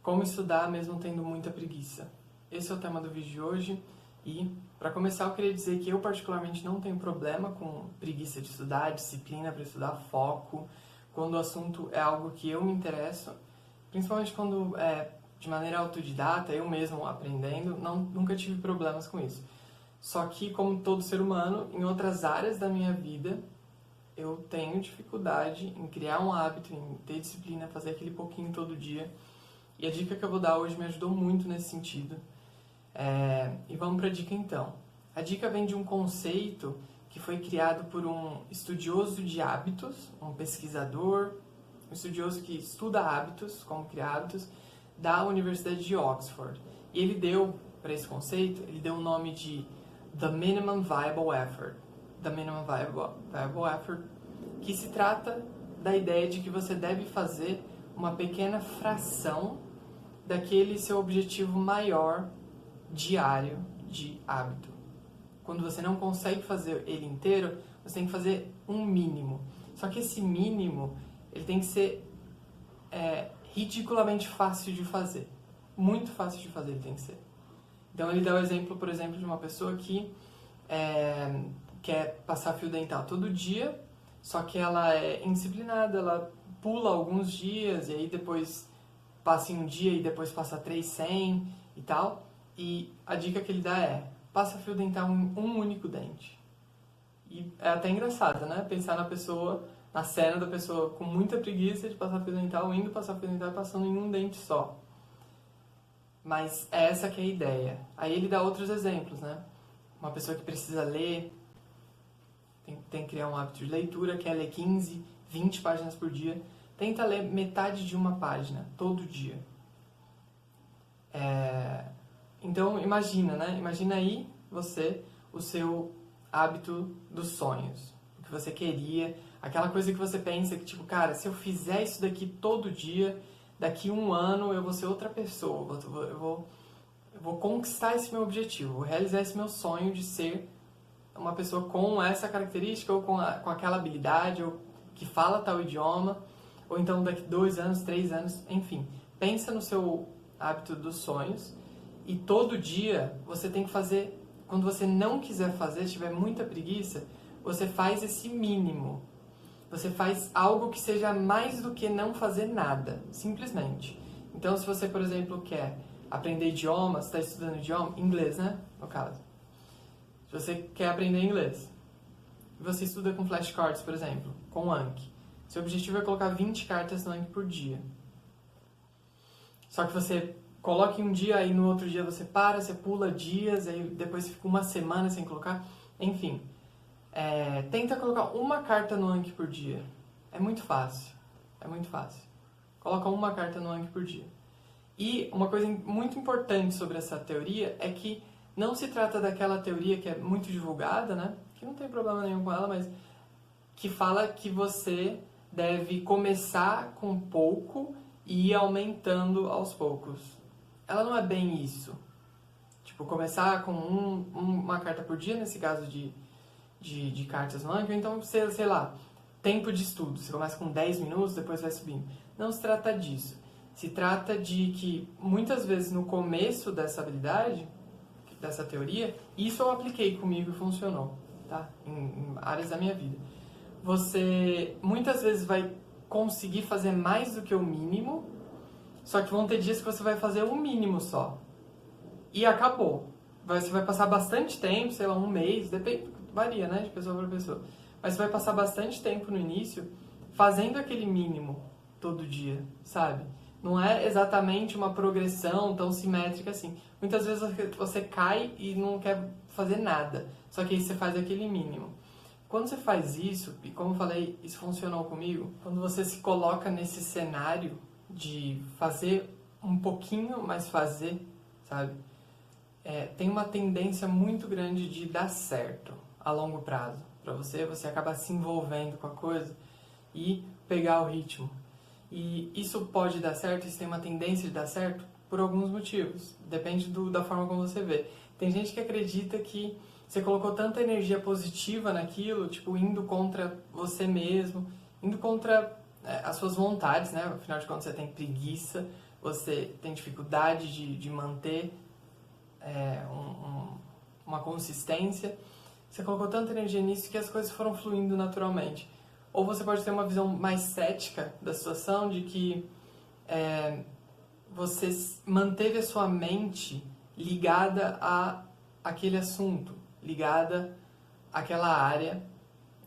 Como estudar mesmo tendo muita preguiça? Esse é o tema do vídeo de hoje e, para começar, eu queria dizer que eu particularmente não tenho problema com preguiça de estudar, disciplina para estudar, foco, quando o assunto é algo que eu me interesso, principalmente quando é de maneira autodidata, eu mesmo aprendendo, nunca tive problemas com isso. Só que, como todo ser humano, em outras áreas da minha vida, eu tenho dificuldade em criar um hábito, em ter disciplina, fazer aquele pouquinho todo dia. E a dica que eu vou dar hoje me ajudou muito nesse sentido. E vamos para a dica então. A dica vem de um conceito que foi criado por um estudioso de hábitos, um pesquisador, um estudioso que estuda hábitos, como criar hábitos, da Universidade de Oxford. E ele deu, para esse conceito, ele deu o nome de The Minimum Viable Effort. The Minimum Viable Effort, que se trata da ideia de que você deve fazer uma pequena fração daquele seu objetivo maior diário de hábito. Quando você não consegue fazer ele inteiro, você tem que fazer um mínimo. Só que esse mínimo, ele tem que ser ridiculamente fácil de fazer. Muito fácil de fazer ele tem que ser. Então ele dá o exemplo, por exemplo, de uma pessoa que quer passar fio dental todo dia, só que ela é indisciplinada, ela pula alguns dias e aí depois passa em um dia e depois passa 3 sem e tal. E a dica que ele dá é, passa fio dental em um único dente. E é até engraçado, né? Pensar na cena da pessoa com muita preguiça de passar fio dental, indo passar fio dental e passando em um dente só. Mas é essa que é a ideia. Aí ele dá outros exemplos, né? Uma pessoa que precisa ler, tem que criar um hábito de leitura, quer ler 15, 20 páginas por dia. Tenta ler metade de uma página, todo dia. Então, imagina, né? Imagina aí o seu hábito dos sonhos. O que você queria, aquela coisa que você pensa que, tipo, cara, se eu fizer isso daqui todo dia, daqui 1 ano eu vou ser outra pessoa. Eu vou conquistar esse meu objetivo, vou realizar esse meu sonho de ser uma pessoa com essa característica ou com aquela habilidade, ou que fala tal idioma. Ou então daqui 2 anos, 3 anos, enfim. Pensa no seu hábito dos sonhos e todo dia você tem que fazer, quando você não quiser fazer, se tiver muita preguiça, você faz esse mínimo. Você faz algo que seja mais do que não fazer nada, simplesmente. Então, se você, por exemplo, quer aprender idiomas, está estudando idioma, inglês, né, no caso. Se você quer aprender inglês, e você estuda com flashcards, por exemplo, com Anki, seu objetivo é colocar 20 cartas no Anki por dia. Só que você coloca em um dia, aí no outro dia você para, você pula dias, aí depois você fica 1 semana sem colocar. Enfim, tenta colocar uma carta no Anki por dia. É muito fácil. É muito fácil. Coloca uma carta no Anki por dia. E uma coisa muito importante sobre essa teoria é que não se trata daquela teoria que é muito divulgada, né? Que não tem problema nenhum com ela, mas que fala que você deve começar com pouco e ir aumentando aos poucos. Ela não é bem isso. Tipo, começar com uma carta por dia, nesse caso de cartas no Anki, ou então, sei lá, tempo de estudo. Você começa com 10 minutos, depois vai subindo. Não se trata disso. Se trata de que, muitas vezes, no começo dessa habilidade, dessa teoria, isso eu apliquei comigo e funcionou, tá? Em áreas da minha vida. Você muitas vezes vai conseguir fazer mais do que o mínimo, só que vão ter dias que você vai fazer o mínimo só. E acabou. Você vai passar bastante tempo, sei lá, 1 mês, depende, varia, né, de pessoa para pessoa. Mas você vai passar bastante tempo no início fazendo aquele mínimo todo dia, sabe? Não é exatamente uma progressão tão simétrica assim. Muitas vezes você cai e não quer fazer nada, só que aí você faz aquele mínimo. Quando você faz isso, e como eu falei, isso funcionou comigo, quando você se coloca nesse cenário de fazer um pouquinho, mas fazer, sabe? Tem uma tendência muito grande de dar certo a longo prazo. Para você acaba se envolvendo com a coisa e pegar o ritmo. E isso pode dar certo, isso tem uma tendência de dar certo por alguns motivos. Depende da forma como você vê. Tem gente que acredita que você colocou tanta energia positiva naquilo, tipo, indo contra você mesmo, indo contra as suas vontades, né? Afinal de contas, você tem preguiça, você tem dificuldade de manter uma consistência. Você colocou tanta energia nisso que as coisas foram fluindo naturalmente. Ou você pode ter uma visão mais cética da situação, de que você manteve a sua mente ligada a aquele assunto, ligada àquela área,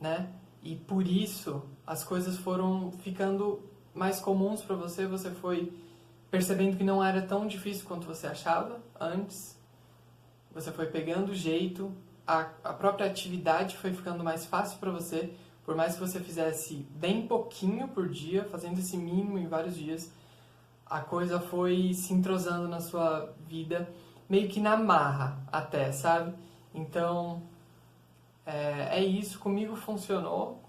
né? E por isso as coisas foram ficando mais comuns para você, você foi percebendo que não era tão difícil quanto você achava antes, você foi pegando o jeito, a própria atividade foi ficando mais fácil para você, por mais que você fizesse bem pouquinho por dia, fazendo esse mínimo em vários dias, a coisa foi se entrosando na sua vida, meio que na marra até, sabe? Então, é isso, comigo funcionou,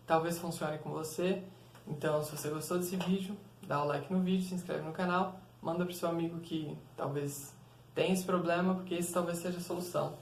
talvez funcione com você. Então, se você gostou desse vídeo, dá o like no vídeo, se inscreve no canal, manda pro seu amigo que talvez tenha esse problema, porque esse talvez seja a solução.